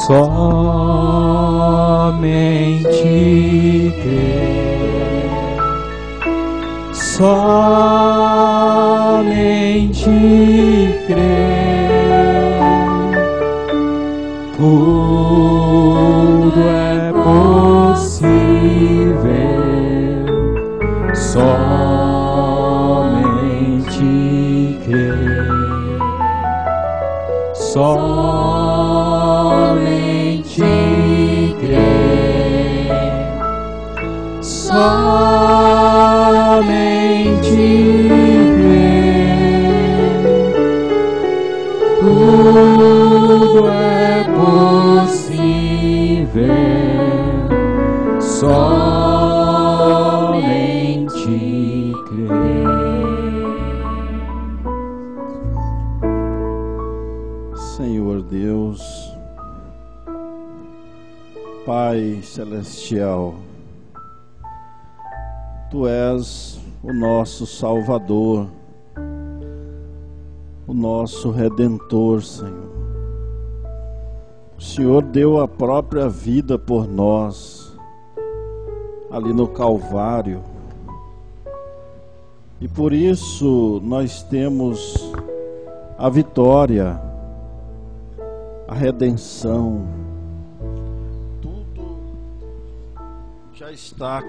somente crer, somente crer, tudo é possível, somente crer, somente crer, somente crer, tudo é possível, somente crer. Senhor Deus, Pai Celestial, Tu és o nosso Salvador, o nosso Redentor, Senhor. O Senhor deu a própria vida por nós, ali no Calvário, e por isso nós temos a vitória, a redenção. Tudo já está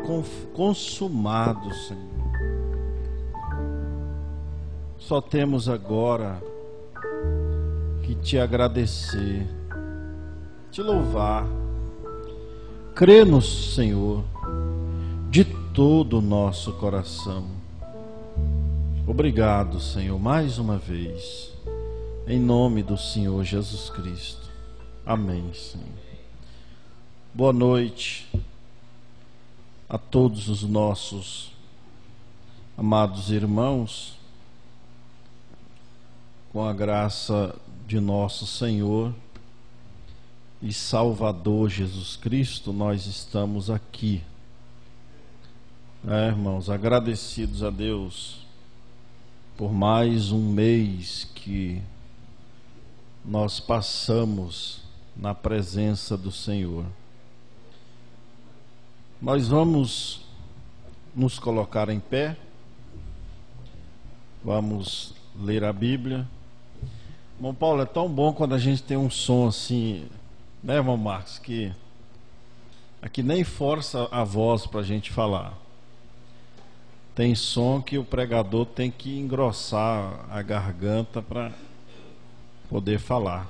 consumado, Senhor. Só temos agora que te agradecer, te louvar, crer no Senhor de todo o nosso coração. Obrigado, Senhor, mais uma vez, em nome do Senhor Jesus Cristo. Amém, Senhor. Boa noite a todos os nossos amados irmãos. Com a graça de nosso Senhor e Salvador Jesus Cristo, nós estamos aqui, irmãos, agradecidos a Deus por mais um mês que nós passamos na presença do Senhor. Nós vamos nos colocar em pé, vamos ler a Bíblia. Irmão Paulo, é tão bom quando a gente tem um som assim, né, irmão Marcos, que aqui nem força a voz para a gente falar. Tem som que o pregador tem que engrossar a garganta para poder falar.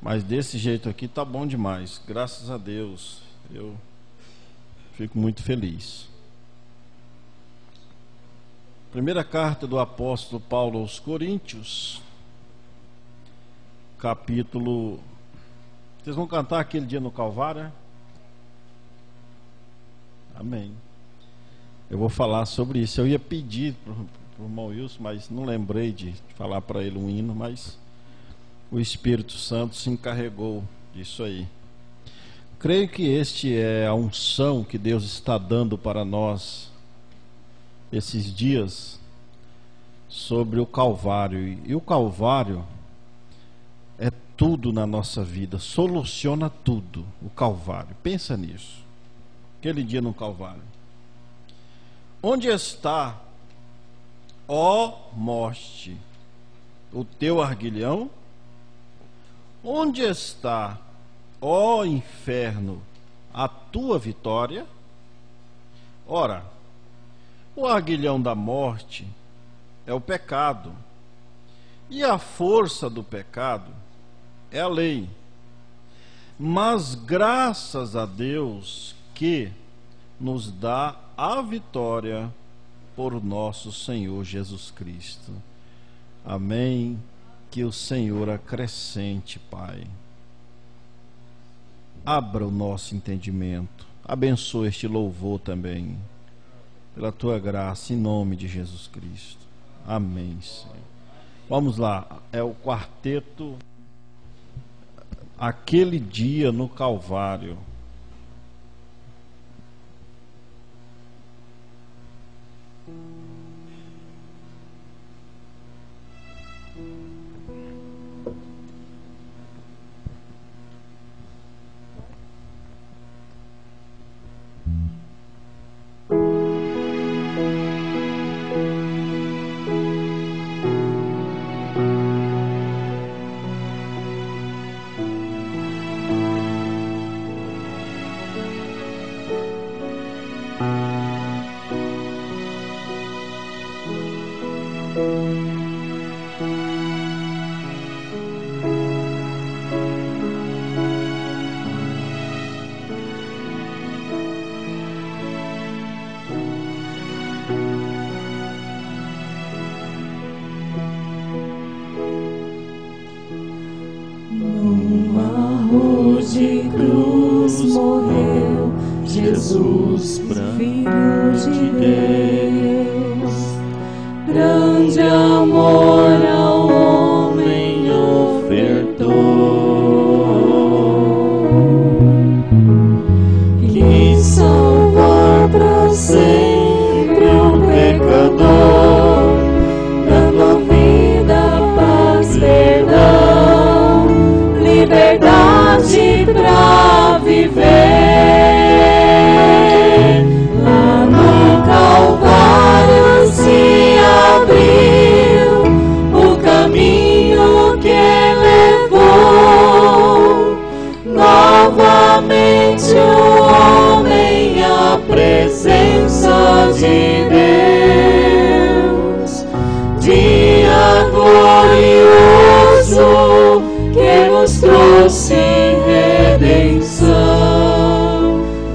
Mas desse jeito aqui tá bom demais, graças a Deus. Eu fico muito feliz. Primeira carta do apóstolo Paulo aos Coríntios, capítulo... Vocês vão cantar aquele dia no Calvário? Amém. Eu vou falar sobre isso. Eu ia pedir para o irmão Wilson, mas não lembrei de falar para ele um hino, mas o Espírito Santo se encarregou disso aí. Creio que este é a unção que Deus está dando para nós esses dias sobre o Calvário. E o Calvário é tudo na nossa vida, soluciona tudo, o Calvário. Pensa nisso. Aquele dia no Calvário. Onde está, ó morte, o teu arguilhão? Onde está, ó inferno, a tua vitória? Ora, o arguilhão da morte é o pecado, e a força do pecado é a lei. Mas graças a Deus que nos dá a vitória por nosso Senhor Jesus Cristo. Amém. Que o Senhor acrescente, Pai. Abra o nosso entendimento. Abençoe este louvor também, pela tua graça, em nome de Jesus Cristo. Amém, Senhor. Vamos lá, é o quarteto Aquele Dia no Calvário. rude cruz morreu Jesus, Filho de Deus. Grande amor ao homem ofertou, quis salvar pra sempre o pecador, dando a vida, paz, perdão, liberdade pra viver. Lá no Calvário se abriu o caminho que levou novamente o homem à presença de Deus. Dia glorioso que nos trouxe redenção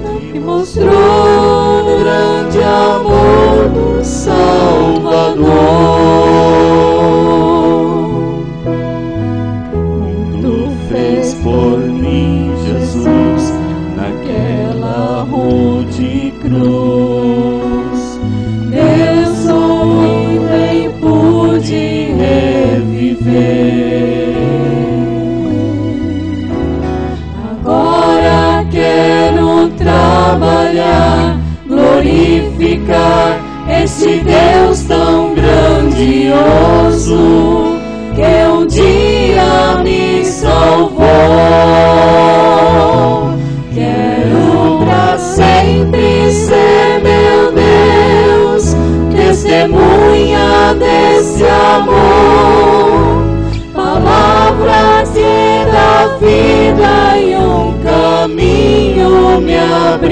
e mostrou o grande amor do Salvador. Tu fez por mim, Jesus, naquela rude cruz. Eu sorrindo e pude reviver. Agora quero trabalhar, glorificar esse Deus tão grandioso que um dia me salvou. Quero pra sempre ser, meu Deus, testemunha desse amor, palavras que dá vida e um caminho me abriu,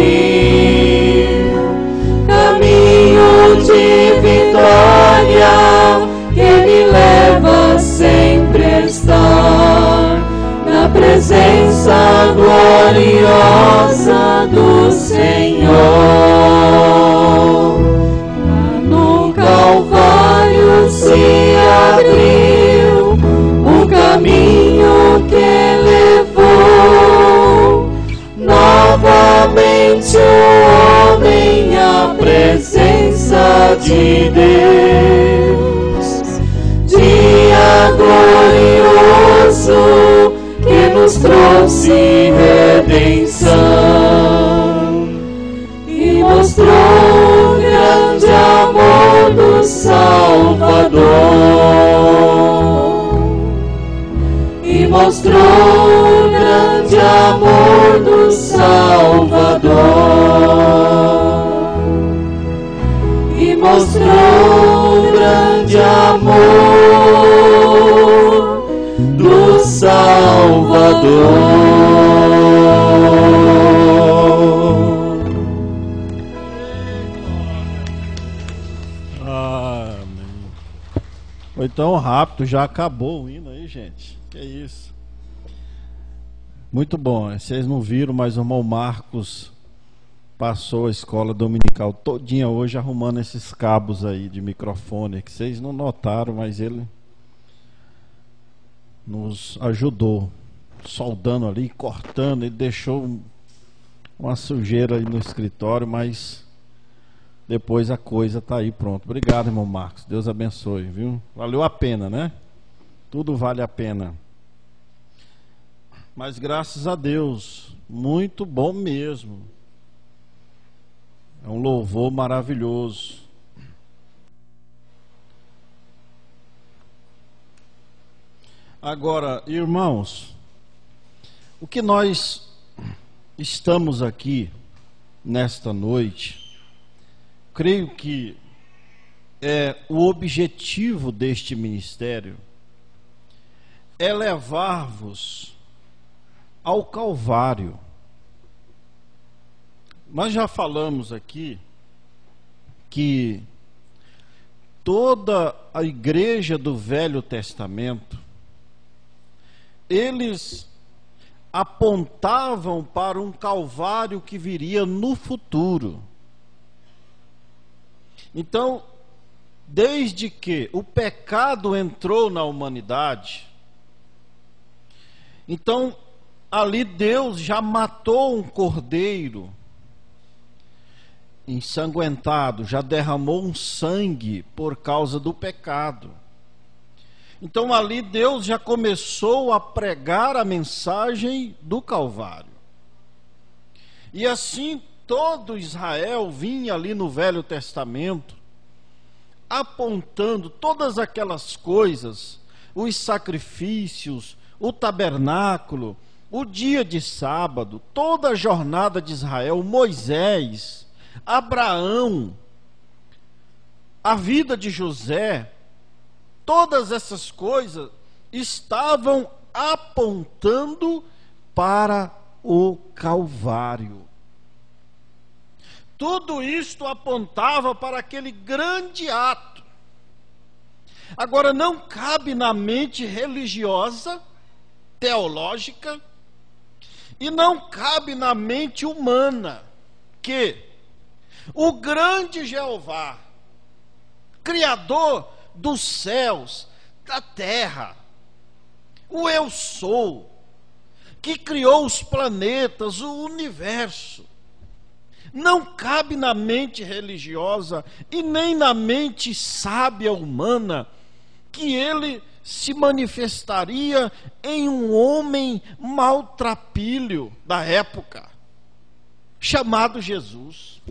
caminho de vitória que me leva sempre a estar na presença gloriosa do Senhor. Lá no Calvário se abriu o caminho que levou novamente o homem à presença de Deus. Dia glorioso que nos trouxe redenção e mostrou o grande amor do Salvador. E mostrou o grande amor do Salvador. E mostrou o grande amor do Salvador. Amém. Foi tão rápido, já acabou o hino aí, gente. Que isso. Muito bom. Vocês não viram, mas o irmão Marcos passou a escola dominical todinha hoje arrumando esses cabos aí de microfone, que vocês não notaram, mas ele nos ajudou, soldando ali, cortando. Ele deixou uma sujeira aí no escritório, mas depois a coisa tá aí pronto. Obrigado, irmão Marcos. Deus abençoe, viu? Valeu a pena, né? Tudo vale a pena. Mas graças a Deus, muito bom mesmo. É um louvor maravilhoso. Agora, irmãos, o que nós estamos aqui nesta noite, creio que o objetivo deste ministério é levar-vos ao Calvário. Nós já falamos aqui que toda a igreja do Velho Testamento, eles apontavam para um Calvário que viria no futuro. Então, desde que o pecado entrou na humanidade, então ali Deus já matou um cordeiro ensanguentado, já derramou um sangue por causa do pecado. Então ali Deus já começou a pregar a mensagem do Calvário. E assim todo Israel vinha ali no Velho Testamento, apontando todas aquelas coisas, os sacrifícios, o tabernáculo, o dia de sábado, toda a jornada de Israel, Moisés, Abraão, a vida de José, todas essas coisas estavam apontando para o Calvário. Tudo isto apontava para aquele grande ato. Agora, não cabe na mente religiosa, teológica, e não cabe na mente humana que o grande Jeová, Criador dos céus, da terra, o Eu Sou, que criou os planetas, o universo, não cabe na mente religiosa e nem na mente sábia humana que ele se manifestaria em um homem maltrapilho da época, chamado Jesus.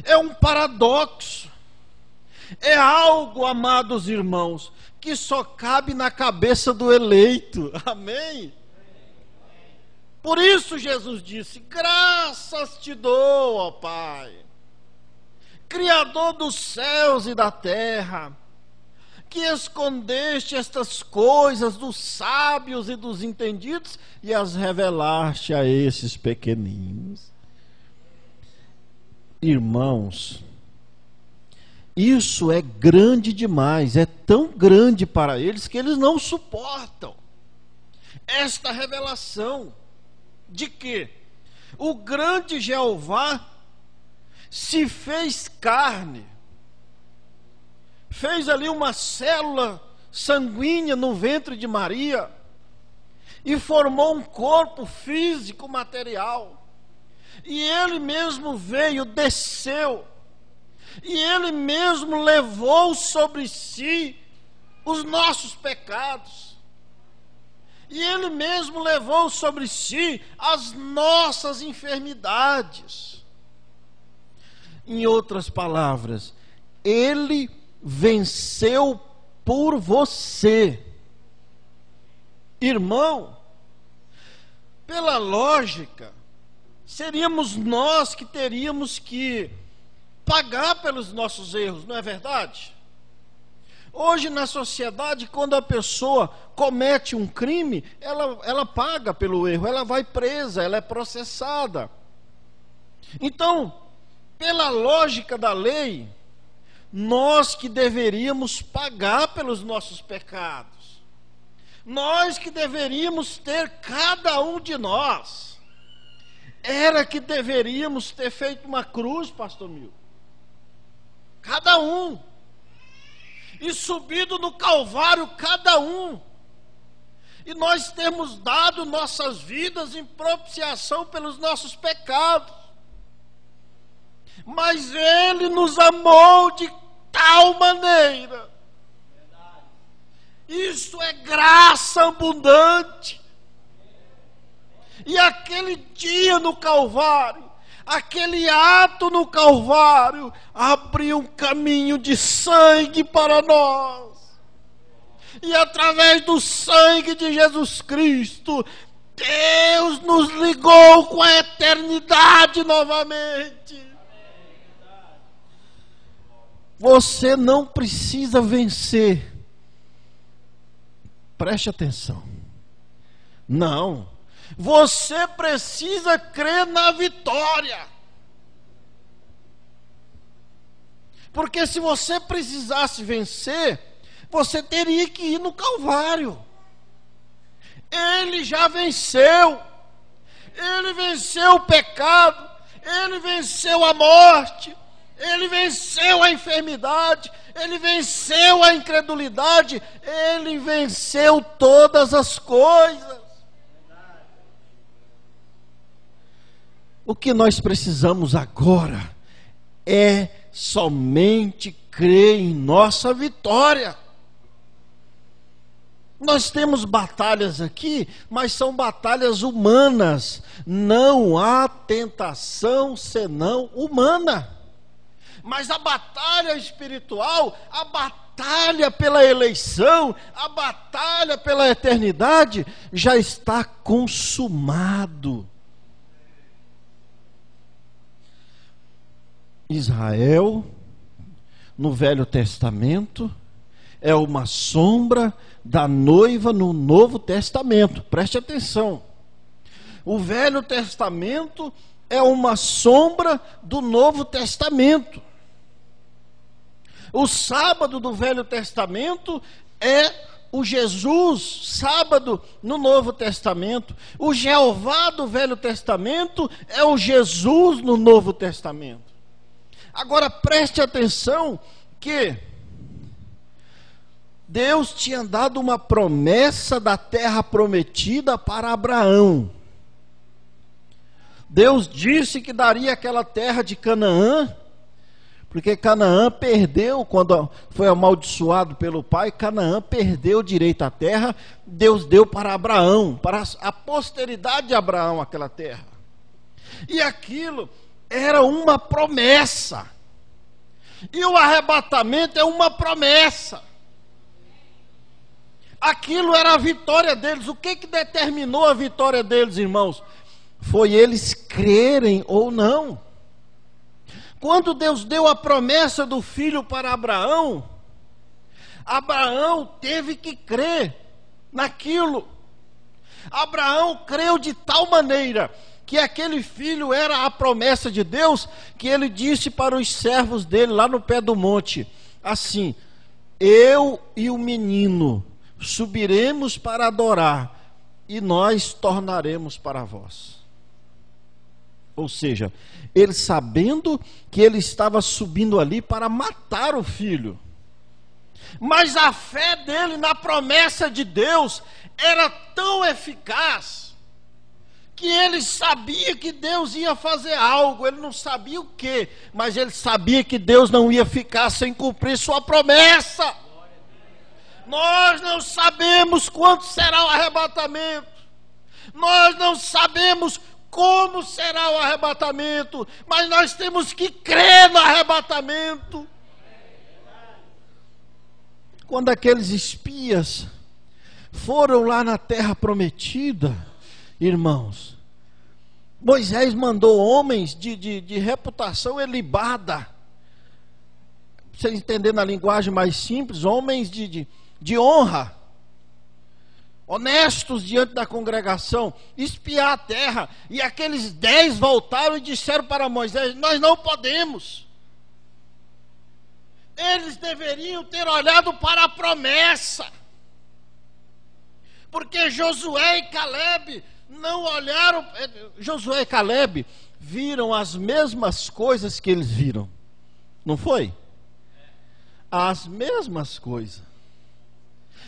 É um paradoxo, é algo, amados irmãos, que só cabe na cabeça do eleito, amém? Por isso Jesus disse: graças te dou, ó Pai, Criador dos céus e da terra, que escondeste estas coisas dos sábios e dos entendidos e as revelaste a esses pequeninos. Irmãos, isso é grande demais, é tão grande para eles que eles não suportam esta revelação de que o grande Jeová se fez carne, fez ali uma célula sanguínea no ventre de Maria e formou um corpo físico, material. E ele mesmo veio, desceu, e ele mesmo levou sobre si os nossos pecados, e ele mesmo levou sobre si as nossas enfermidades. Em outras palavras, ele venceu por você. Irmão, pela lógica, seríamos nós que teríamos que pagar pelos nossos erros, não é verdade? Hoje na sociedade, quando a pessoa comete um crime, ela paga pelo erro, ela vai presa, ela é processada. Então, pela lógica da lei, nós que deveríamos pagar pelos nossos pecados, nós que deveríamos ter, cada um de nós, era que deveríamos ter feito uma cruz, pastor Mil, cada um, e subido no Calvário cada um, e nós temos dado nossas vidas em propiciação pelos nossos pecados, mas ele nos amou de tal maneira, isso é graça abundante. E aquele dia no Calvário, aquele ato no Calvário, abriu um caminho de sangue para nós. E através do sangue de Jesus Cristo, Deus nos ligou com a eternidade novamente. Você não precisa vencer. Preste atenção. Não. Você precisa crer na vitória. Porque se você precisasse vencer, você teria que ir no Calvário. Ele já venceu. Ele venceu o pecado. Ele venceu a morte. Ele venceu a enfermidade. Ele venceu a incredulidade. Ele venceu todas as coisas. O que nós precisamos agora é somente crer em nossa vitória. Nós temos batalhas aqui, mas são batalhas humanas. Não há tentação senão humana. Mas a batalha espiritual, a batalha pela eleição, a batalha pela eternidade, já está consumado. Israel, no Velho Testamento, é uma sombra da noiva no Novo Testamento. Preste atenção. O Velho Testamento é uma sombra do Novo Testamento. O sábado do Velho Testamento é o Jesus, sábado no Novo Testamento. O Jeová do Velho Testamento é o Jesus no Novo Testamento. Agora preste atenção que Deus tinha dado uma promessa da terra prometida para Abraão. Deus disse que daria aquela terra de Canaã, porque Canaã perdeu, quando foi amaldiçoado pelo pai, Canaã perdeu o direito à terra. Deus deu para Abraão, para a posteridade de Abraão aquela terra. E aquilo era uma promessa. E o arrebatamento é uma promessa. Aquilo era a vitória deles. O que determinou a vitória deles, irmãos? Foi eles crerem ou não. Quando Deus deu a promessa do filho para Abraão, Abraão teve que crer naquilo. Abraão creu de tal maneira que aquele filho era a promessa de Deus, que ele disse para os servos dele lá no pé do monte, assim: eu e o menino subiremos para adorar, e nós tornaremos para vós. Ou seja, ele sabendo que ele estava subindo ali para matar o filho, mas a fé dele na promessa de Deus era tão eficaz, que ele sabia que Deus ia fazer algo. Ele não sabia o que, mas ele sabia que Deus não ia ficar sem cumprir sua promessa. Nós não sabemos quando será o arrebatamento, nós não sabemos como será o arrebatamento, mas nós temos que crer no arrebatamento. Quando aqueles espias foram lá na terra prometida, irmãos, Moisés mandou homens de reputação ilibada, vocês entenderem na linguagem mais simples, homens de honra, honestos diante da congregação, espiar a terra. E aqueles 10 voltaram e disseram para Moisés: nós não podemos. Eles deveriam ter olhado para a promessa, porque Josué e Caleb não olharam. Josué e Caleb viram as mesmas coisas que eles viram, não foi? As mesmas coisas.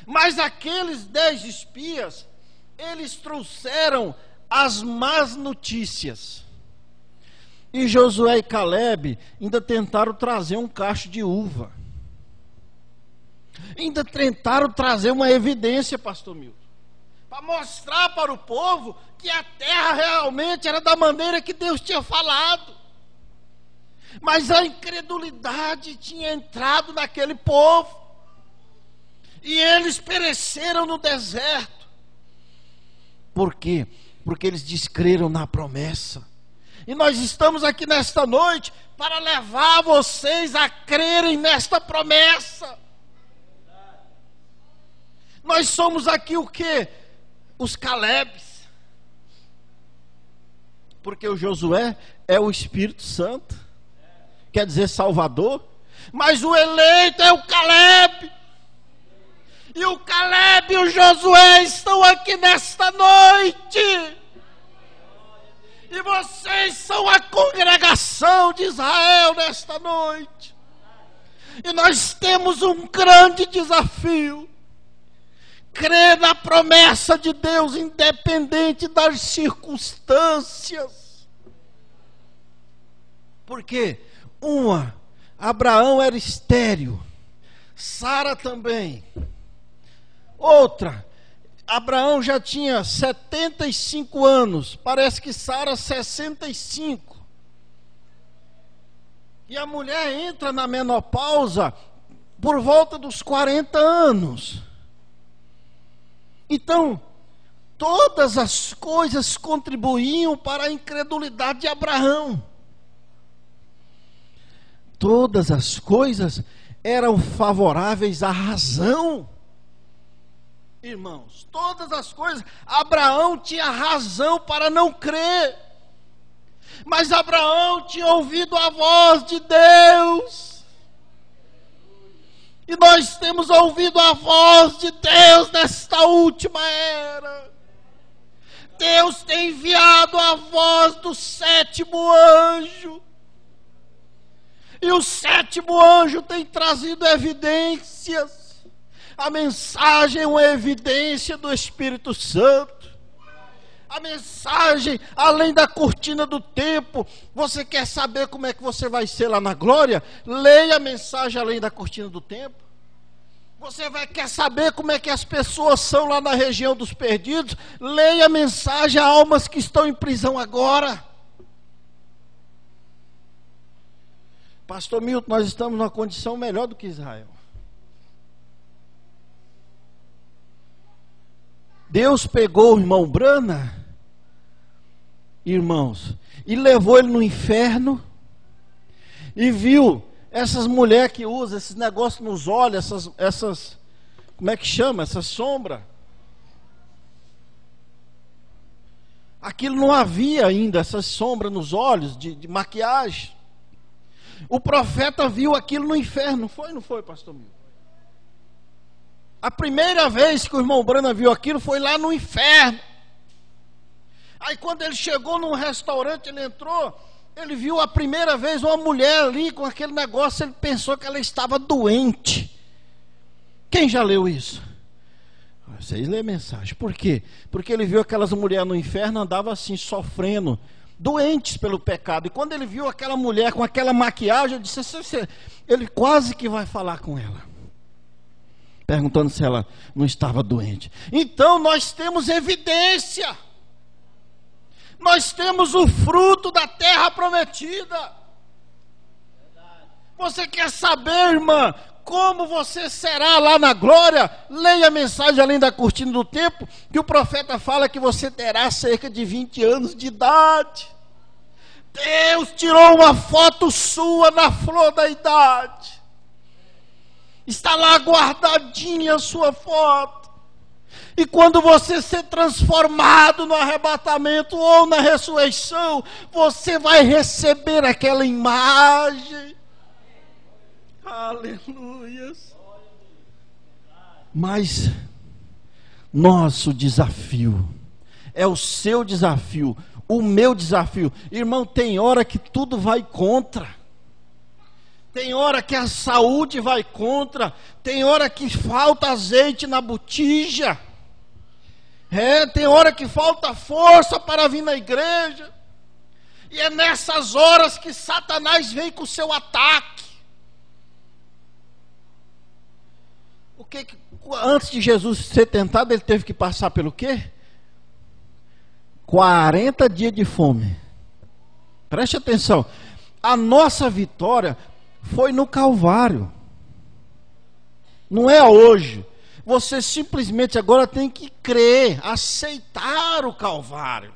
Mas aqueles 10 espias, eles trouxeram as más notícias. E Josué e Caleb ainda tentaram trazer um cacho de uva. Ainda tentaram trazer uma evidência, pastor Milton, para mostrar para o povo que a terra realmente era da maneira que Deus tinha falado. Mas a incredulidade tinha entrado naquele povo. E eles pereceram no deserto. Por quê? Porque eles descreram na promessa. E nós estamos aqui nesta noite para levar vocês a crerem nesta promessa. Nós somos aqui o quê? Os Calebs. Porque o Josué é o Espírito Santo, quer dizer Salvador. Mas o eleito é o Caleb. E o Caleb e o Josué estão aqui nesta noite. E vocês são a congregação de Israel nesta noite. E nós temos um grande desafio: crer na promessa de Deus, independente das circunstâncias. Porque Abraão era estéril, Sara também. Outra, Abraão já tinha 75 anos, parece que Sara 65. E a mulher entra na menopausa por volta dos 40 anos. Então, todas as coisas contribuíam para a incredulidade de Abraão. Todas as coisas eram favoráveis à razão. Irmãos, todas as coisas, Abraão tinha razão para não crer. Mas Abraão tinha ouvido a voz de Deus. E nós temos ouvido a voz de Deus nesta última era. Deus tem enviado a voz do sétimo anjo. E o sétimo anjo tem trazido evidências. A mensagem é uma evidência do Espírito Santo. A mensagem, além da cortina do tempo. Você quer saber como é que você vai ser lá na glória? Leia a mensagem além da cortina do tempo. Quer saber como é que as pessoas são lá na região dos perdidos? Leia a mensagem a almas que estão em prisão agora. Pastor Milton, nós estamos numa condição melhor do que Israel. Deus pegou o irmão Brana, irmãos, e levou ele no inferno, e viu essas mulheres que usam esses negócios nos olhos, essas como é que chama? Essa sombra. Aquilo não havia ainda, essas sombras nos olhos, de maquiagem. O profeta viu aquilo no inferno, não foi, pastor Milton? A primeira vez que o irmão Brana viu aquilo foi lá no inferno. Aí quando ele chegou num restaurante, ele entrou, ele viu a primeira vez uma mulher ali com aquele negócio, ele pensou que ela estava doente. Quem já leu isso? Vocês lêem a mensagem. Por quê? Porque ele viu aquelas mulheres no inferno, andavam assim, sofrendo, doentes pelo pecado. E quando ele viu aquela mulher com aquela maquiagem, ele quase que vai falar com ela, perguntando se ela não estava doente. Então nós temos evidência. Nós temos o fruto da terra prometida. Você quer saber, irmã, como você será lá na glória? Leia a mensagem além da cortina do tempo, que o profeta fala que você terá cerca de 20 anos de idade. Deus tirou uma foto sua na flor da idade. Está lá guardadinha a sua foto. E quando você ser transformado no arrebatamento ou na ressurreição, você vai receber aquela imagem. Aleluias. Mas nosso desafio é o seu desafio, o meu desafio. Irmão, tem hora que tudo vai contra. Tem hora que a saúde vai contra. Tem hora que falta azeite na botija. Tem hora que falta força para vir na igreja. E é nessas horas que Satanás vem com o seu ataque. Antes de Jesus ser tentado, ele teve que passar pelo quê? 40 dias de fome. Preste atenção. A nossa vitória foi no Calvário. Não é hoje. Você simplesmente agora tem que crer, aceitar o Calvário.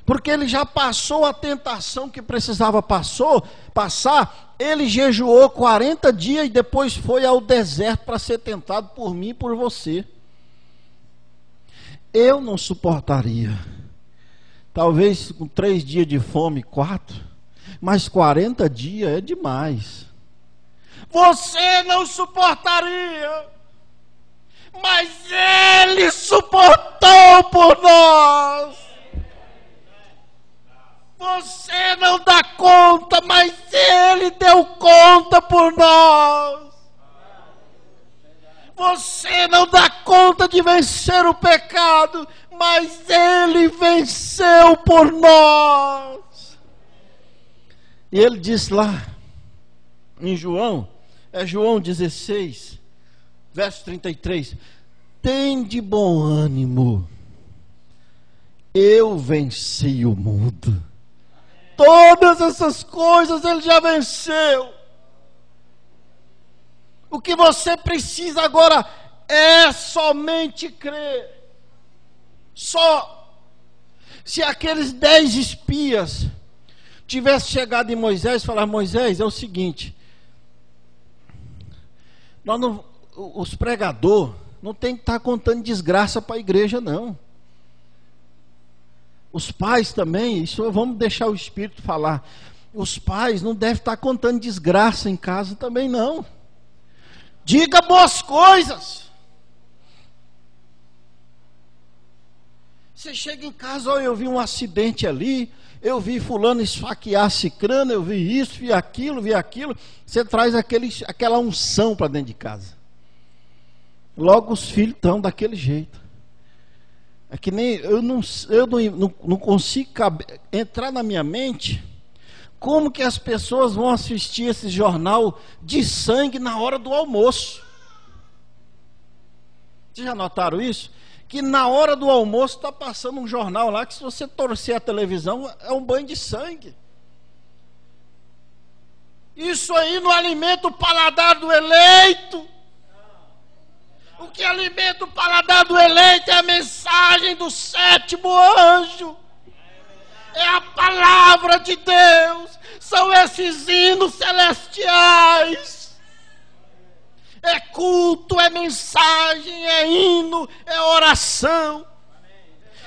Porque ele já passou a tentação que precisava passar. Ele jejuou 40 dias e depois foi ao deserto para ser tentado por mim e por você. Eu não suportaria. Talvez com 3 dias de fome, 4. Mas 40 dias é demais. Você não suportaria. Mas ele suportou por nós. Você não dá conta, mas ele deu conta por nós. Você não dá conta de vencer o pecado, mas ele venceu por nós. E ele diz lá em João, João 16, verso 33, tende bom ânimo, eu venci o mundo. Todas essas coisas ele já venceu. O que você precisa agora é somente crer. Só. Se aqueles 10 espias tivessem chegado em Moisés e falar: Moisés, é o seguinte, os pregadores não tem que estar contando desgraça para a igreja, não. Os pais também, isso vamos deixar o Espírito falar. Os pais não devem estar contando desgraça em casa também, não. Diga boas coisas. Você chega em casa, olha, eu vi um acidente ali, eu vi fulano esfaquear cicrano, eu vi isso, vi aquilo. Você traz aquela unção para dentro de casa. Logo os filhos estão daquele jeito. É que nem eu não consigo entrar na minha mente como que as pessoas vão assistir esse jornal de sangue na hora do almoço. Vocês já notaram isso? Que na hora do almoço está passando um jornal lá que, se você torcer a televisão, é um banho de sangue. Isso aí não alimenta o paladar do eleito. O que alimenta o paladar do eleito é a mensagem do 7º anjo. É a palavra de Deus. São esses hinos celestiais. É culto, é mensagem, é hino, é oração,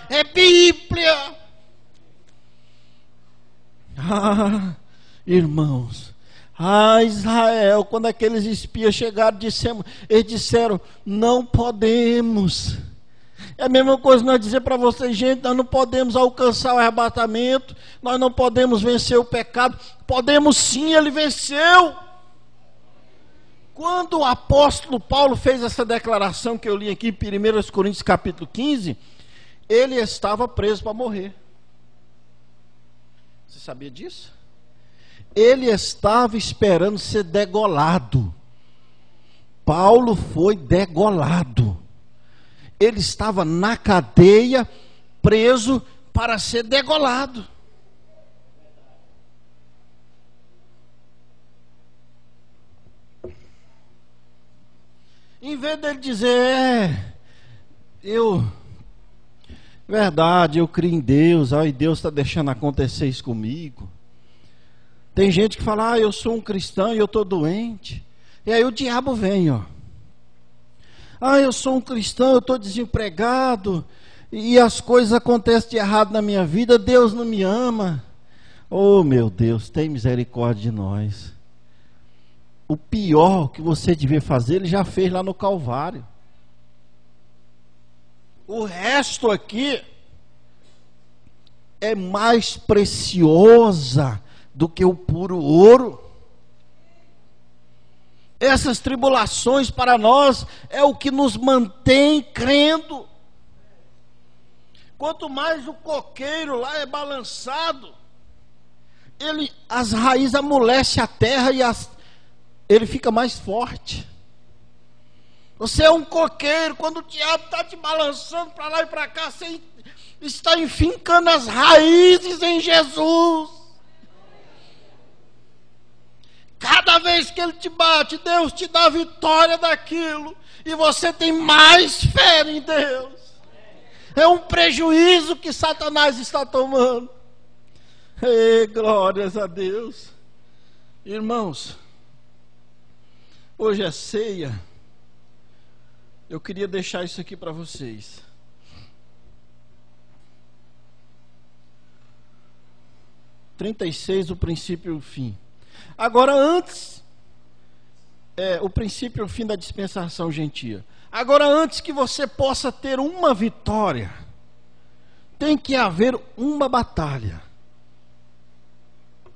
é Bíblia. Ah, irmãos, Israel, quando aqueles espias chegaram, eles disseram: não podemos. É a mesma coisa nós dizer para vocês: gente, nós não podemos alcançar o arrebatamento, nós não podemos vencer o pecado. Podemos sim, ele venceu. Quando o apóstolo Paulo fez essa declaração que eu li aqui em 1 Coríntios capítulo 15, ele estava preso para morrer. Você sabia disso? Ele estava esperando ser degolado. Paulo foi degolado. Ele estava na cadeia, preso para ser degolado. Em vez dele dizer: verdade, eu creio em Deus, e Deus está deixando acontecer isso comigo. Tem gente que fala: eu sou um cristão e eu estou doente. E aí o diabo vem, ó. Eu sou um cristão, eu estou desempregado, e as coisas acontecem de errado na minha vida, Deus não me ama. Oh, meu Deus, tem misericórdia de nós. O pior que você devia fazer, ele já fez lá no Calvário. O resto aqui é mais preciosa do que o puro ouro. Essas tribulações para nós é o que nos mantém crendo. Quanto mais o coqueiro lá é balançado, as raízes amolecem a terra e ele fica mais forte. Você é um coqueiro, quando o diabo está te balançando para lá e para cá, você está enfincando as raízes em Jesus. Cada vez que ele te bate, Deus te dá vitória daquilo, e você tem mais fé em Deus. É um prejuízo que Satanás está tomando. Glórias a Deus. Irmãos, hoje é ceia. Eu queria deixar isso aqui para vocês. (36) O princípio e o fim. Agora, antes, o princípio e o fim da dispensação gentia. Agora, antes que você possa ter uma vitória, tem que haver uma batalha.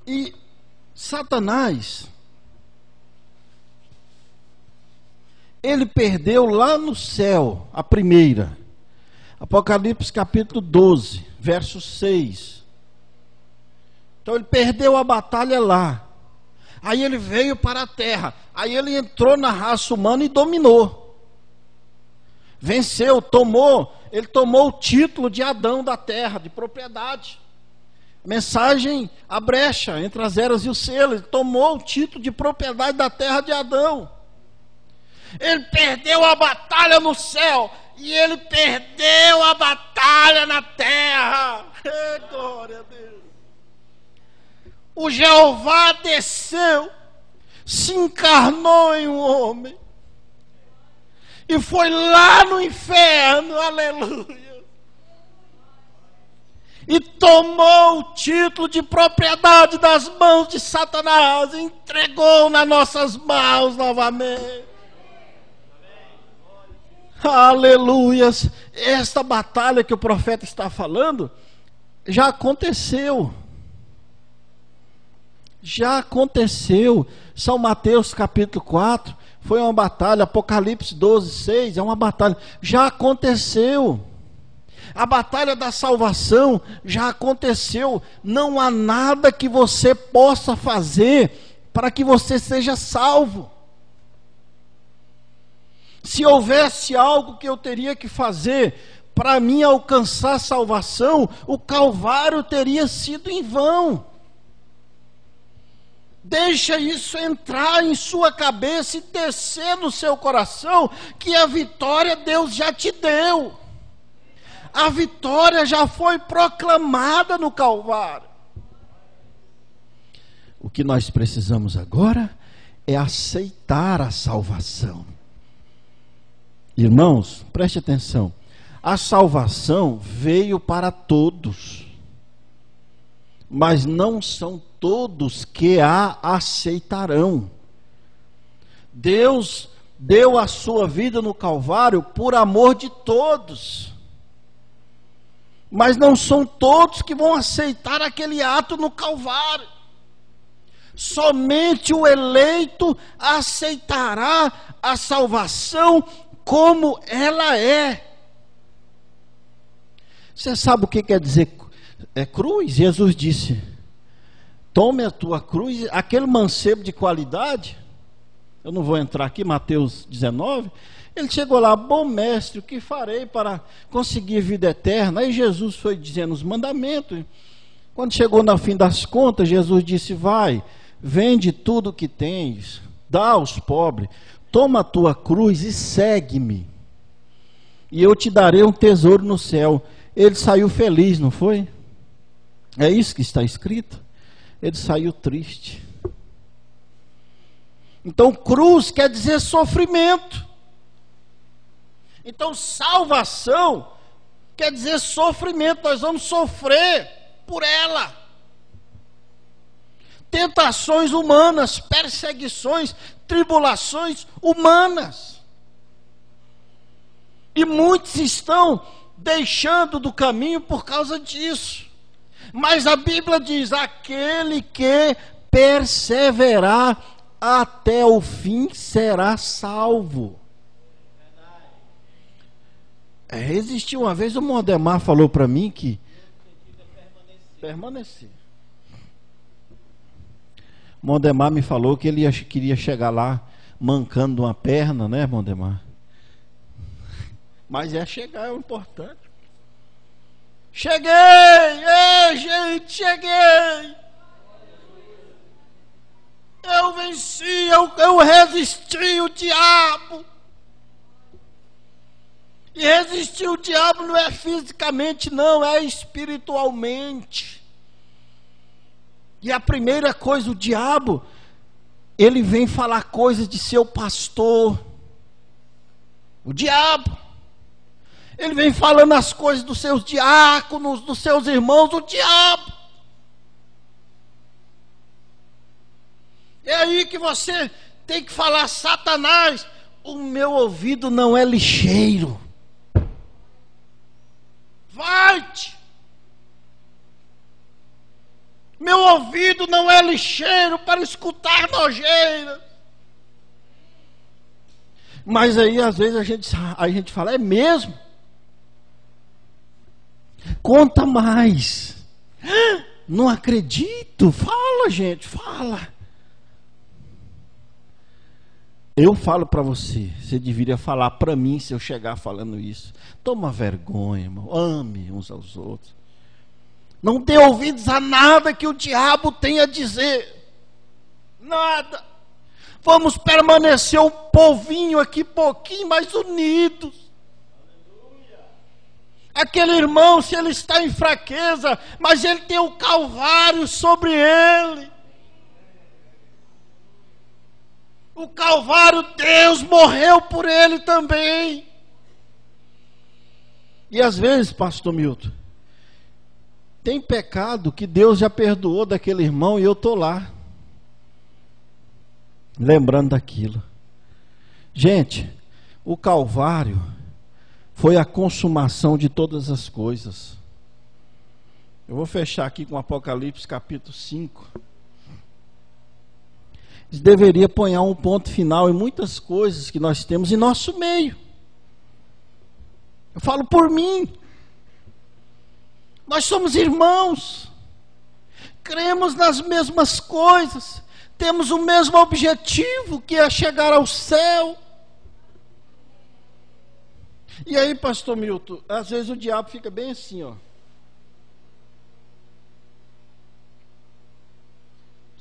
E Satanás, ele perdeu lá no céu a primeira. Apocalipse capítulo 12, verso 6. Então ele perdeu a batalha lá. Aí ele veio para a terra. Aí ele entrou na raça humana e dominou. Venceu, ele tomou o título de Adão da terra, de propriedade. Mensagem, a brecha entre as eras e o selo. Ele tomou o título de propriedade da terra de Adão. Ele perdeu a batalha no céu e ele perdeu a batalha na terra. Glória a Deus. O Jeová desceu, se encarnou em um homem e foi lá no inferno, aleluia, e tomou o título de propriedade das mãos de Satanás e entregou nas nossas mãos novamente. Aleluias. Esta batalha que o profeta está falando já aconteceu. Já aconteceu. São Mateus capítulo 4 foi uma batalha. Apocalipse 12:6 é uma batalha. Já aconteceu. A batalha da salvação já aconteceu. Não há nada que você possa fazer para que você seja salvo. Se houvesse algo que eu teria que fazer para mim alcançar a salvação, o Calvário teria sido em vão. Deixa isso entrar em sua cabeça e descer no seu coração, que a vitória Deus já te deu. A vitória já foi proclamada no Calvário. O que nós precisamos agora é aceitar a salvação. Irmãos, preste atenção. A salvação veio para todos, mas não são todos que a aceitarão. Deus deu a sua vida no Calvário por amor de todos, mas não são todos que vão aceitar aquele ato no Calvário. Somente o eleito aceitará a salvação como ela é. Você sabe o que quer dizer cruz? Jesus disse: tome a tua cruz. Aquele mancebo de qualidade, eu não vou entrar aqui, Mateus 19, ele chegou lá: bom mestre, o que farei para conseguir vida eterna? Aí Jesus foi dizendo os mandamentos. Quando chegou no fim das contas, Jesus disse: vai, vende tudo o que tens, dá aos pobres, toma a tua cruz e segue-me, e eu te darei um tesouro no céu. Ele saiu feliz, não foi? É isso que está escrito. Ele saiu triste. Então cruz quer dizer sofrimento. Então salvação quer dizer sofrimento. Nós vamos sofrer por ela. Tentações humanas, perseguições, tribulações humanas. E muitos estão deixando do caminho por causa disso. Mas a Bíblia diz: aquele que perseverar até o fim será salvo. Existiu uma vez, o Mondemar falou para mim que permanecer. Mondemar me falou que ele queria chegar lá mancando uma perna, né, Mondemar? Mas chegar é o importante. Cheguei! Ei, gente, cheguei! Eu venci, eu resisti o diabo. E resistir o diabo não é fisicamente, não, é espiritualmente. E a primeira coisa, o diabo, ele vem falar coisas de seu pastor. O diabo. Ele vem falando as coisas dos seus diáconos, dos seus irmãos, o diabo. É aí que você tem que falar: Satanás, o meu ouvido não é lixeiro. Vai-te. Meu ouvido não é lixeiro para escutar nojeira. Mas aí às vezes a gente fala: é mesmo? Conta mais. Não acredito. Fala, gente, fala. Eu falo para você, você deveria falar para mim se eu chegar falando isso. Toma vergonha, irmão. Ame uns aos outros. Não dê ouvidos a nada que o diabo tem a dizer. Nada. Vamos permanecer um povinho aqui, pouquinho mais unidos. Aquele irmão, se ele está em fraqueza, mas ele tem o Calvário sobre ele. O Calvário, Deus morreu por ele também. E às vezes, pastor Milton, tem pecado que Deus já perdoou daquele irmão e eu estou lá, lembrando daquilo. Gente, o Calvário foi a consumação de todas as coisas. Eu vou fechar aqui com Apocalipse capítulo 5. Isso deveria pôr um ponto final em muitas coisas que nós temos em nosso meio. Eu falo por mim. Nós somos irmãos. Cremos nas mesmas coisas. Temos o mesmo objetivo, que é chegar ao céu. E aí, pastor Milton, às vezes o diabo fica bem assim, ó.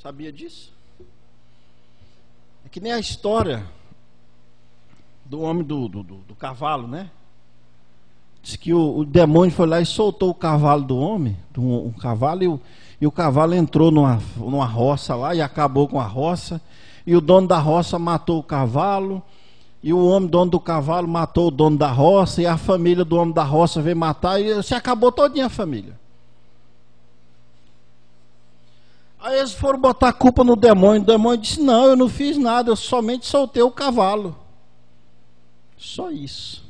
Sabia disso? É que nem a história do homem do cavalo, né? Diz que o demônio foi lá e soltou o cavalo do homem, um cavalo, e o cavalo entrou numa roça lá e acabou com a roça. E o dono da roça matou o cavalo. E o homem, dono do cavalo, matou o dono da roça. E a família do homem da roça veio matar. E se acabou todinha a família. Aí eles foram botar a culpa no demônio. O demônio disse: não, eu não fiz nada, eu somente soltei o cavalo. Só isso.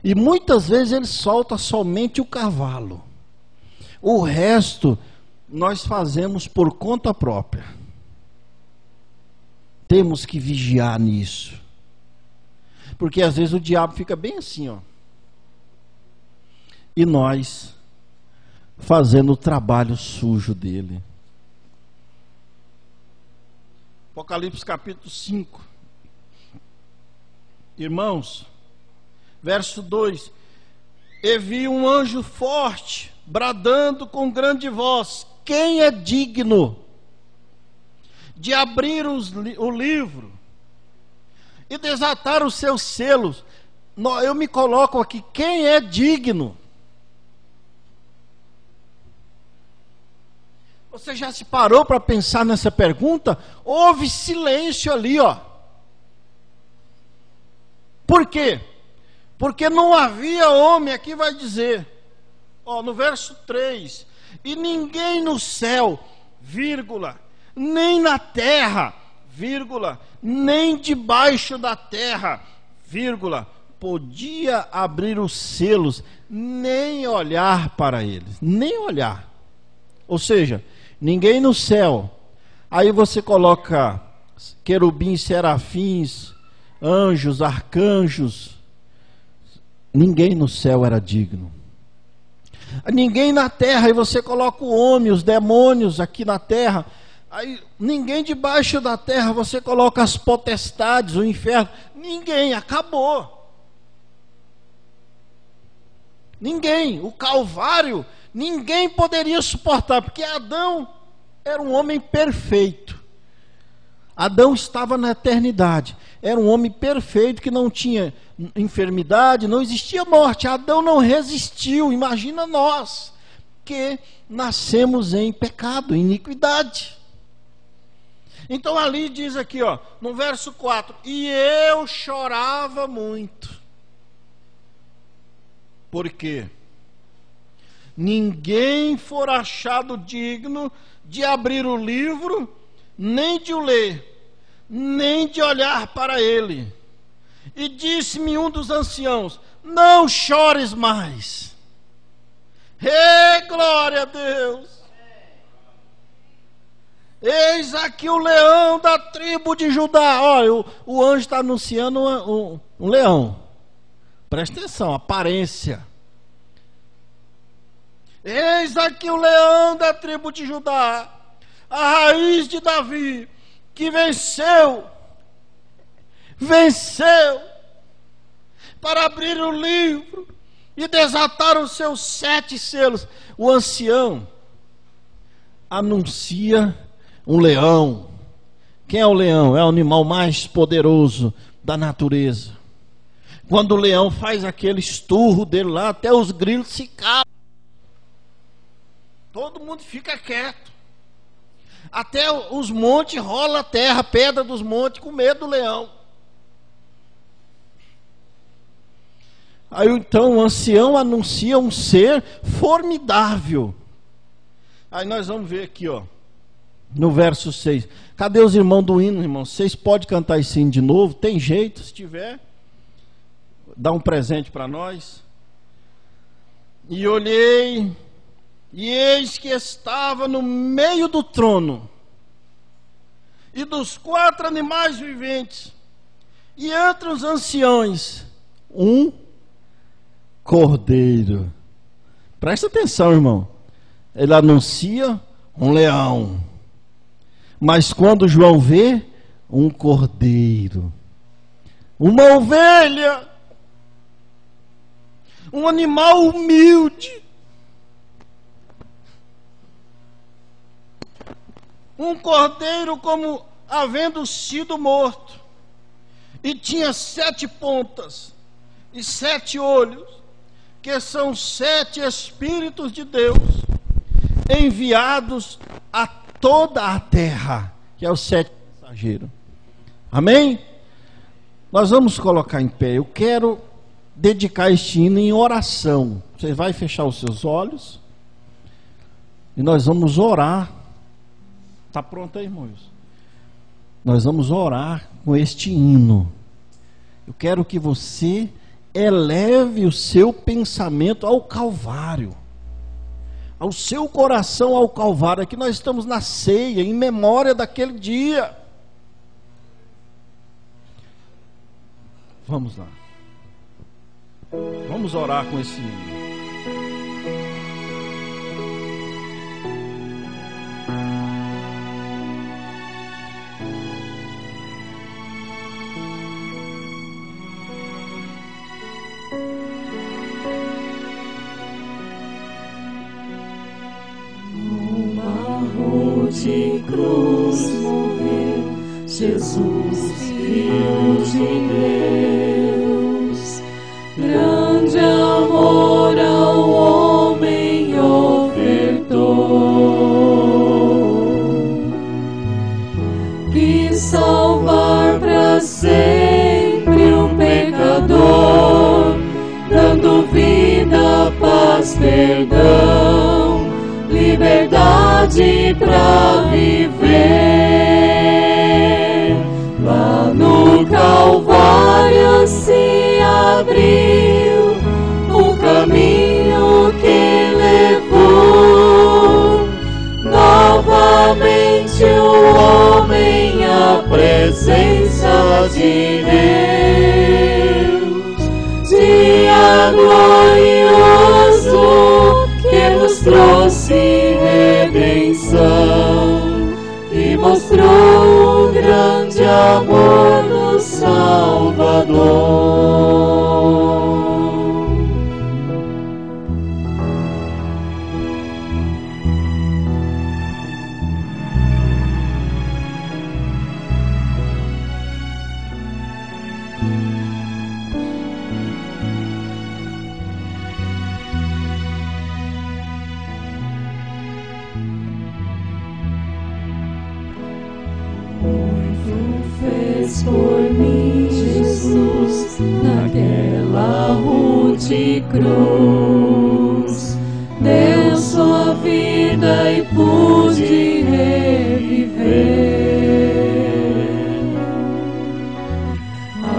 E muitas vezes ele solta somente o cavalo. O resto nós fazemos por conta própria. Temos que vigiar nisso. Porque às vezes o diabo fica bem assim, ó. E nós fazendo o trabalho sujo dele. Apocalipse capítulo 5. Irmãos, verso 2: e vi um anjo forte, bradando com grande voz: quem é digno de abrir o livro e desatar os seus selos? Eu me coloco aqui, quem é digno? Você já se parou para pensar nessa pergunta? Houve silêncio ali, ó. Por quê? Porque não havia homem, aqui vai dizer, ó, no verso 3: e ninguém no céu, vírgula, nem na terra, vírgula, nem debaixo da terra, vírgula, podia abrir os selos, nem olhar para eles, nem olhar. Ou seja, ninguém no céu. Aí você coloca querubins, serafins, anjos, arcanjos. Ninguém no céu era digno. Ninguém na terra. Aí você coloca o homem, os demônios aqui na terra. Aí ninguém debaixo da terra. Você coloca as potestades, o inferno. Ninguém, acabou. Ninguém. O Calvário, ninguém poderia suportar, porque Adão era um homem perfeito. Adão estava na eternidade. Era um homem perfeito que não tinha enfermidade, não existia morte. Adão não resistiu. Imagina nós, que nascemos em pecado, em iniquidade. Então ali diz aqui, ó, no verso 4: e eu chorava muito. Por quê? Ninguém for achado digno de abrir o livro, nem de o ler, nem de olhar para ele. E disse-me um dos anciãos: não chores mais. Glória a Deus! Eis aqui o leão da tribo de Judá. Olha, o anjo está anunciando um leão. Presta atenção, aparência. Eis aqui o leão da tribo de Judá, a raiz de Davi, que venceu para abrir o livro e desatar os seus 7 selos. O ancião anuncia um leão. Quem é o leão? É o animal mais poderoso da natureza. Quando o leão faz aquele esturro dele lá, até os grilos se calam. Todo mundo fica quieto. Até os montes rola a terra, pedra dos montes, com medo do leão. Aí então o ancião anuncia um ser formidável. Aí nós vamos ver aqui, ó, no verso 6. Cadê os irmãos do hino, irmãos? Vocês podem cantar esse hino de novo? Tem jeito, se tiver. Dá um presente para nós. E olhei, e eis que estava no meio do trono e dos 4 animais viventes, e entre os anciões, um cordeiro. Presta atenção, irmão. Ele anuncia um leão, mas quando João vê um cordeiro, uma ovelha, um animal humilde, um cordeiro como havendo sido morto, e tinha 7 pontas e 7 olhos, que são 7 Espíritos de Deus, enviados a toda a terra, que é o 7 mensageiro. Amém? Nós vamos colocar em pé. Eu quero dedicar este hino em oração. Você vai fechar os seus olhos e nós vamos orar. Está pronto aí, irmãos? Nós vamos orar com este hino. Eu quero que você eleve o seu pensamento ao Calvário, ao seu coração ao Calvário. Aqui nós estamos na ceia, em memória daquele dia. Vamos lá. Vamos orar com esse hino. De cruz morreu Jesus, Filho de Deus, grande amor ao homem ofertou, quis salvar para sempre um pecador, dando vida, paz, perdão, liberdade pra viver. Lá no Calvário se abriu o caminho que levou novamente o homem à presença de Deus. Dia glorioso que nos trouxe redenção e mostrou um grande amor no Salvador. Por mim, Jesus, naquela rude cruz, deu sua vida e pude reviver.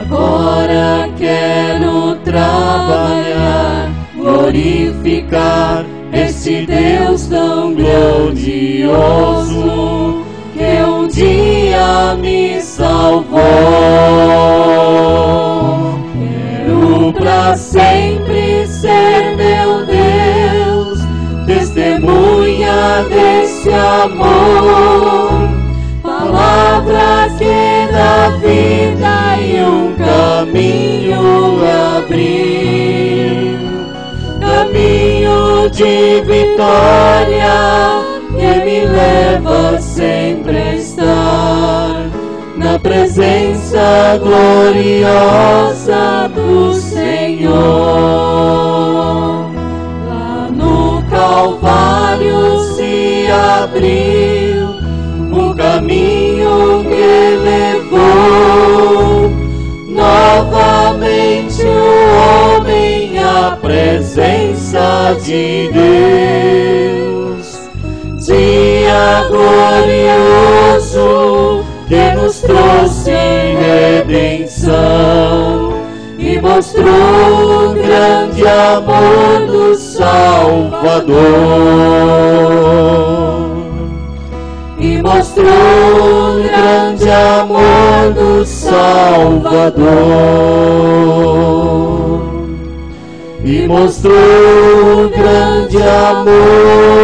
Agora quero trabalhar, glorificar esse Deus tão glorioso que um dia me salvou. Quero pra sempre ser meu Deus, caminho abriu, caminho de vitória, que me leva sempre a estar na presença gloriosa do Senhor. Lá no Calvário se abriu o caminho que levou novamente o homem à presença de Deus. Dia glorioso que nos trouxe redenção e mostrou o grande amor do Salvador. E mostrou o grande amor do Salvador. E mostrou o grande amor